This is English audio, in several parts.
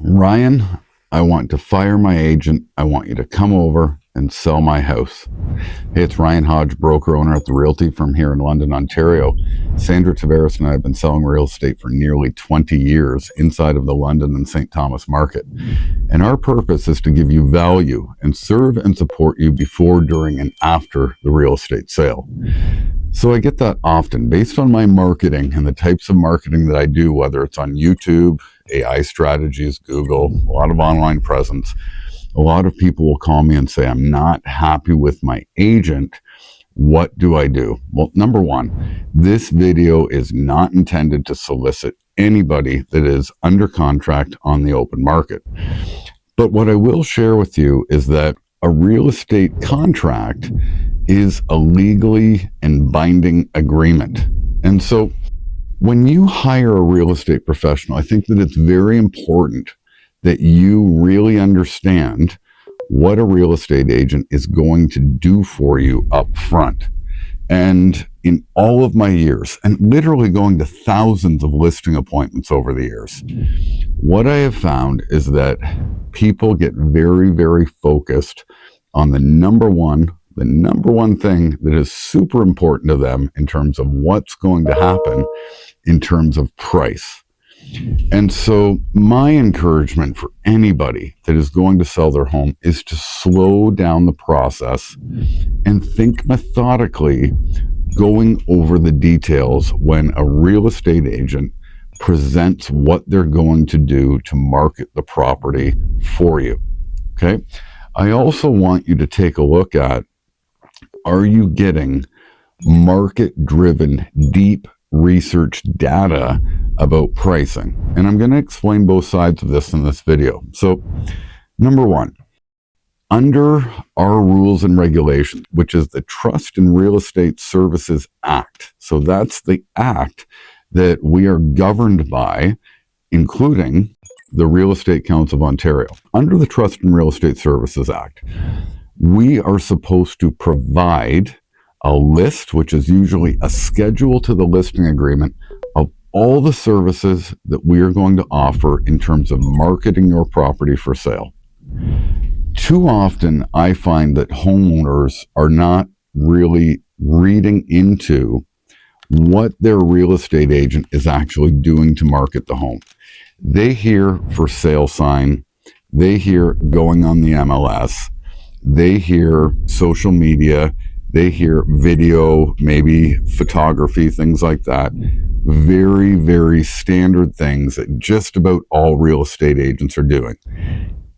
Ryan, I want to fire my agent. I want you to come over and sell my house. Hey, it's Ryan Hodge, broker owner at the Realty Firm here in London, Ontario. Sandra Tavares and I have been selling real estate for nearly 20 years inside of the London and St. Thomas market. And our purpose is to give you value and serve and support you before, during, and after the real estate sale. So I get that often based on my marketing and the types of marketing that I do, whether it's on YouTube, AI strategies, Google, a lot of online presence. A lot of people will call me and say, I'm not happy with my agent. What do I do? Well, number one, this video is not intended to solicit anybody that is under contract on the open market. But what I will share with you is that a real estate contract is a legally and binding agreement. And so when you hire a real estate professional, I think that it's very important that you really understand what a real estate agent is going to do for you up front. And in all of my years, and literally going to thousands of listing appointments over the years, what I have found is that people get very, very focused on the number one thing that is super important to them in terms of what's going to happen in terms of price. And so my encouragement for anybody that is going to sell their home is to slow down the process and think methodically, going over the details when a real estate agent presents what they're going to do to market the property for you. Okay. I also want you to take a look at, are you getting market-driven, deep research data about pricing? And I'm going to explain both sides of this in this video. So, number one, under our rules and regulations, which is the Trust and Real Estate Services Act. So that's the act that we are governed by, including the Real Estate Council of Ontario. Under the Trust and Real Estate Services Act, we are supposed to provide a list, which is usually a schedule to the listing agreement, of all the services that we are going to offer in terms of marketing your property for sale. Too often, I find that homeowners are not really reading into what their real estate agent is actually doing to market the home. They hear for sale sign, they hear going on the MLS, they hear social media, they hear video, maybe photography, things like that. Very, very standard things that just about all real estate agents are doing.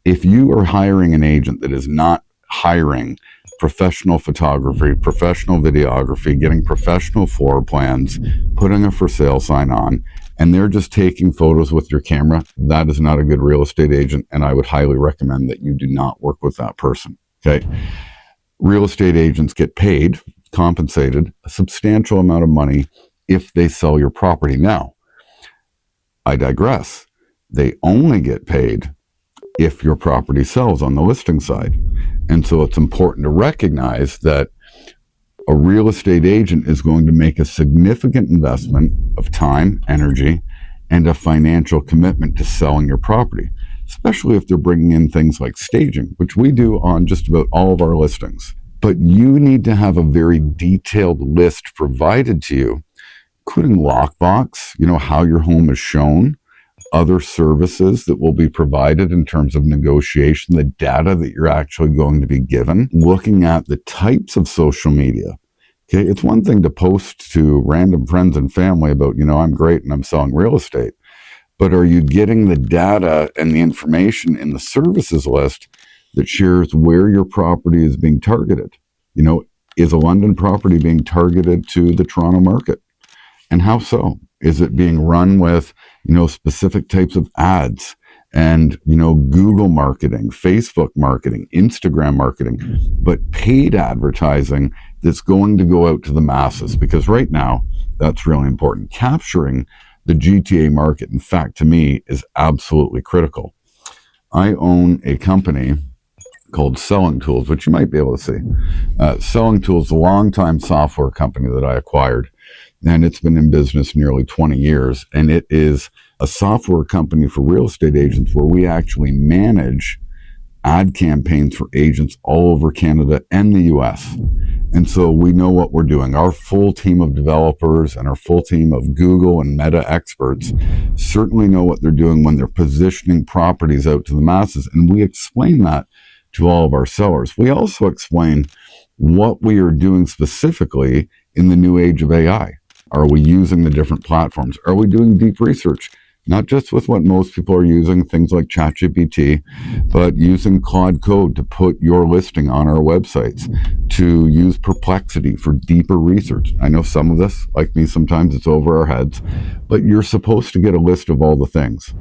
If you are hiring an agent that is not hiring professional photography, professional videography, getting professional floor plans, putting a for sale sign on, and they're just taking photos with your camera, that is not a good real estate agent, and I would highly recommend that you do not work with that person. Okay. Real estate agents get paid, compensated, a substantial amount of money if they sell your property. Now, I digress. They only get paid if your property sells on the listing side. And so it's important to recognize that a real estate agent is going to make a significant investment of time, energy, and a financial commitment to selling your property, especially if they're bringing in things like staging, which we do on just about all of our listings. But you need to have a very detailed list provided to you, including lockbox, how your home is shown, other services that will be provided in terms of negotiation, the data that you're actually going to be given, looking at the types of social media. Okay, it's one thing to post to random friends and family about, I'm great and I'm selling real estate. But are you getting the data and the information in the services list that shares where your property is being targeted? Is a London property being targeted to the Toronto market? And how so? Is it being run with, specific types of ads and, Google marketing, Facebook marketing, Instagram marketing, but paid advertising that's going to go out to the masses? Because right now, that's really important. Capturing the GTA market, in fact, to me, is absolutely critical. I own a company called Selling Tools, which you might be able to see. Selling Tools, a long-time software company that I acquired, and it's been in business nearly 20 years, and it is a software company for real estate agents where we actually manage ad campaigns for agents all over Canada and the US. And so we know what we're doing. Our full team of developers and our full team of Google and Meta experts certainly know what they're doing when they're positioning properties out to the masses. And we explain that to all of our sellers. We also explain what we are doing specifically in the new age of AI. Are we using the different platforms? Are we doing deep research? Not just with what most people are using, things like ChatGPT, but using Claude Code to put your listing on our websites, to use Perplexity for deeper research. I know some of this, like me, sometimes it's over our heads, but you're supposed to get a list of all the things.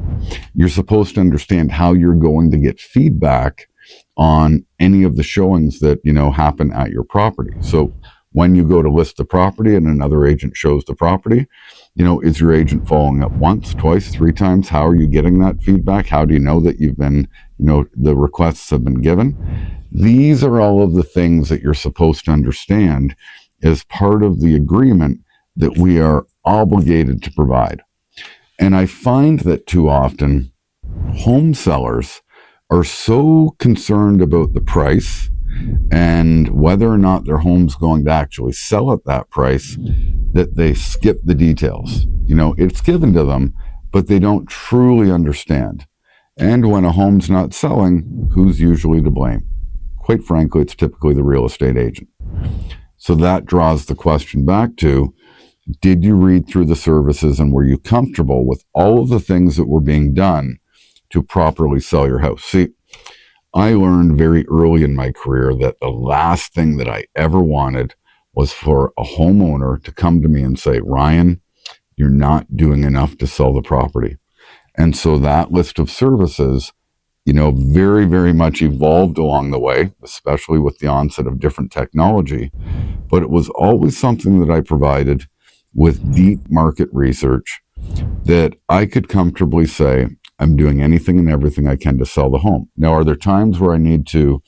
You're supposed to understand how you're going to get feedback on any of the showings that, happen at your property. So when you go to list the property and another agent shows the property, is your agent following up once, twice, 3 times? How are you getting that feedback? How do you know that you've been, the requests have been given? These are all of the things that you're supposed to understand as part of the agreement that we are obligated to provide. And I find that too often home sellers are so concerned about the price and whether or not their home's going to actually sell at that price that they skip the details. It's given to them, but they don't truly understand. And when a home's not selling, who's usually to blame? Quite frankly, it's typically the real estate agent. So that draws the question back to, did you read through the services and were you comfortable with all of the things that were being done to properly sell your house? See, I learned very early in my career that the last thing that I ever wanted was for a homeowner to come to me and say, Ryan, you're not doing enough to sell the property. And so that list of services, very, very much evolved along the way, especially with the onset of different technology. But it was always something that I provided with deep market research that I could comfortably say, I'm doing anything and everything I can to sell the home. Now, are there times where I need to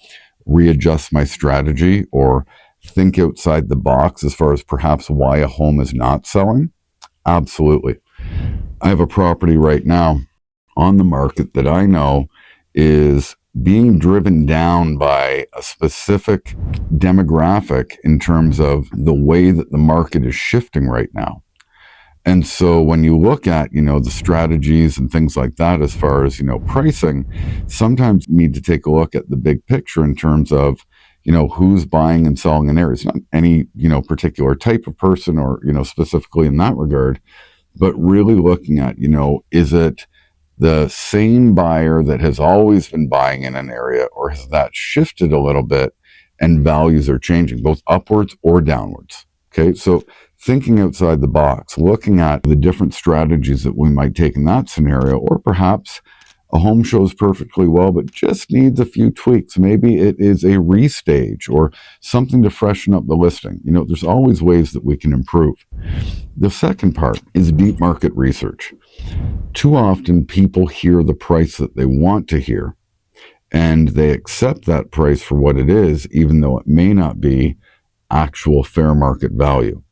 readjust my strategy or think outside the box as far as perhaps why a home is not selling? Absolutely. I have a property right now on the market that I know is being driven down by a specific demographic in terms of the way that the market is shifting right now. And so when you look at, the strategies and things like that, as far as, pricing, sometimes you need to take a look at the big picture in terms of, who's buying and selling an area. It's not any, particular type of person or, specifically in that regard, but really looking at, is it the same buyer that has always been buying in an area, or has that shifted a little bit and values are changing both upwards or downwards? Okay, so thinking outside the box, looking at the different strategies that we might take in that scenario, or perhaps a home shows perfectly well, but just needs a few tweaks. Maybe it is a restage or something to freshen up the listing. There's always ways that we can improve. The second part is deep market research. Too often people hear the price that they want to hear, and they accept that price for what it is, even though it may not be actual fair market value.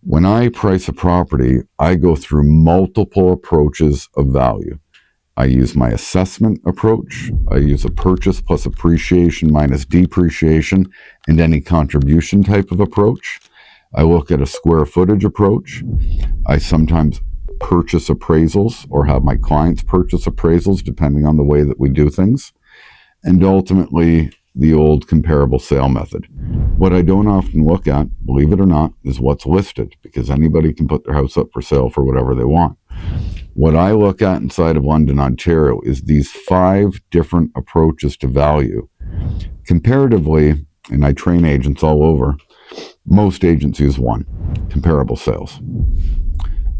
When I price a property, I go through multiple approaches of value. I use my assessment approach. I use a purchase plus appreciation minus depreciation and any contribution type of approach. I look at a square footage approach. I sometimes purchase appraisals or have my clients purchase appraisals depending on the way that we do things. And ultimately, the old comparable sale method. What I don't often look at, believe it or not, is what's listed, because anybody can put their house up for sale for whatever they want. What I look at inside of London, Ontario, is these 5 different approaches to value. Comparatively, and I train agents all over, most agents use one, comparable sales.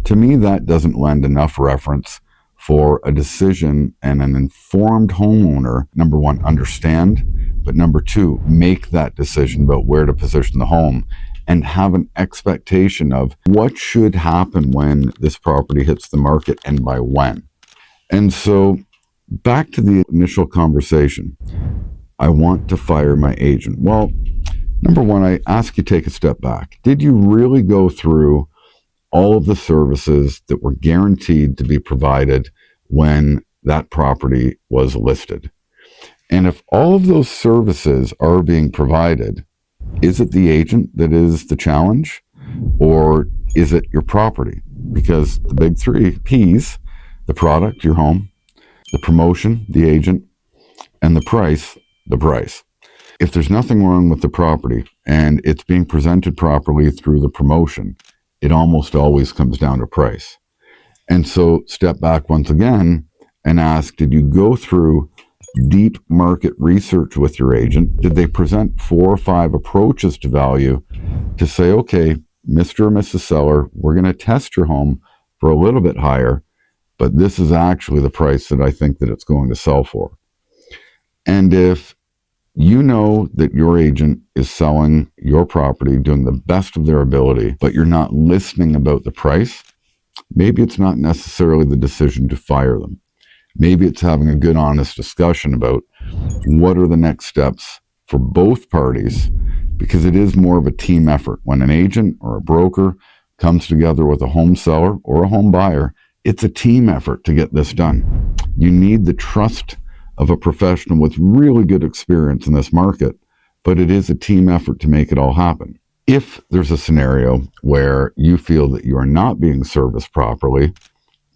To me, that doesn't lend enough reference for a decision and an informed homeowner, number one, understand, but number two, make that decision about where to position the home and have an expectation of what should happen when this property hits the market and by when. And so back to the initial conversation, I want to fire my agent. Well, number one, I ask you to take a step back. Did you really go through all of the services that were guaranteed to be provided when that property was listed. And if all of those services are being provided, is it the agent that is the challenge, or is it your property? Because the big three P's, the product, your home, the promotion, the agent, and the price, the price. If there's nothing wrong with the property and it's being presented properly through the promotion, it almost always comes down to price. And so step back once again and ask, did you go through deep market research with your agent? Did they present 4 or 5 approaches to value to say, okay, Mr. or Mrs. Seller, we're going to test your home for a little bit higher, but this is actually the price that I think that it's going to sell for. And if you know that your agent is selling your property, doing the best of their ability, but you're not listening about the price, maybe it's not necessarily the decision to fire them. Maybe it's having a good, honest discussion about what are the next steps for both parties, because it is more of a team effort. When an agent or a broker comes together with a home seller or a home buyer, it's a team effort to get this done. You need the trust of a professional with really good experience in this market, but it is a team effort to make it all happen. If there's a scenario where you feel that you are not being serviced properly,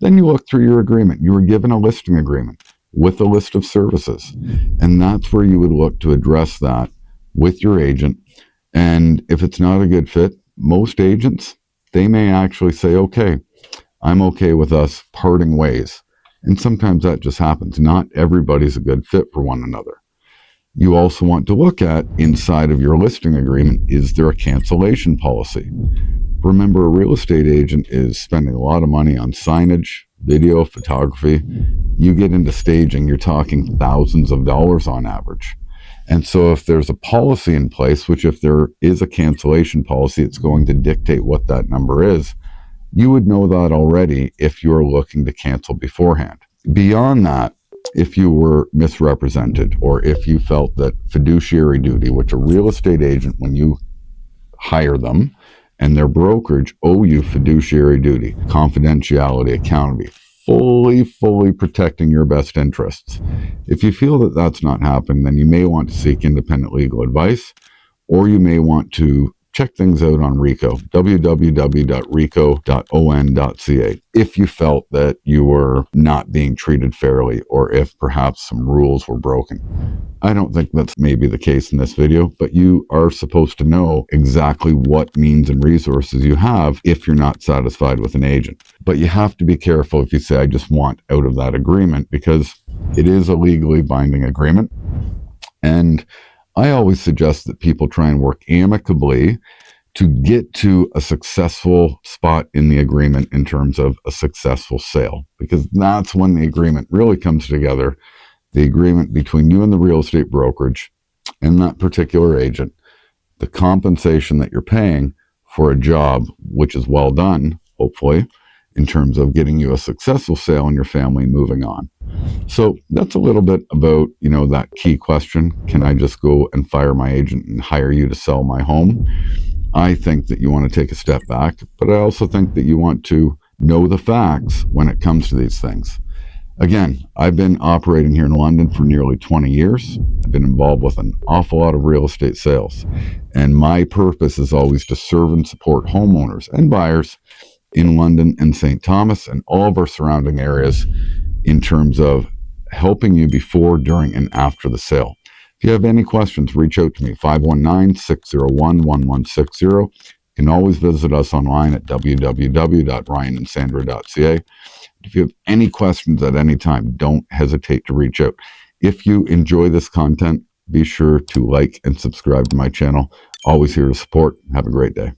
then you look through your agreement. You were given a listing agreement with a list of services, and that's where you would look to address that with your agent. And if it's not a good fit, most agents, they may actually say, okay, I'm okay with us parting ways. And sometimes that just happens. Not everybody's a good fit for one another. You also want to look at inside of your listing agreement, is there a cancellation policy? Remember, a real estate agent is spending a lot of money on signage, video, photography. You get into staging, you're talking thousands of dollars on average. And so if there's a policy in place, which if there is a cancellation policy, it's going to dictate what that number is. You would know that already if you're looking to cancel beforehand. Beyond that, if you were misrepresented or if you felt that fiduciary duty, which a real estate agent, when you hire them and their brokerage, owe you fiduciary duty, confidentiality, accountability, fully protecting your best interests. If you feel that that's not happening, then you may want to seek independent legal advice, or you may want to check things out on RECO, www.reco.on.ca, if you felt that you were not being treated fairly or if perhaps some rules were broken. I don't think that's maybe the case in this video, but you are supposed to know exactly what means and resources you have if you're not satisfied with an agent. But you have to be careful if you say, I just want out of that agreement, because it is a legally binding agreement. And I always suggest that people try and work amicably to get to a successful spot in the agreement in terms of a successful sale, because that's when the agreement really comes together. The agreement between you and the real estate brokerage and that particular agent, the compensation that you're paying for a job which is well done, hopefully, in terms of getting you a successful sale and your family moving on. So that's a little bit about, that key question. Can I just go and fire my agent and hire you to sell my home? I think that you want to take a step back, but I also think that you want to know the facts when it comes to these things. Again, I've been operating here in London for nearly 20 years. I've been involved with an awful lot of real estate sales. And my purpose is always to serve and support homeowners and buyers in London and St. Thomas and all of our surrounding areas in terms of helping you before, during, and after the sale. If you have any questions, reach out to me, 519-601-1160. You can always visit us online at www.ryanandsandra.ca. If you have any questions at any time, don't hesitate to reach out. If you enjoy this content, be sure to like and subscribe to my channel. Always here to support. Have a great day.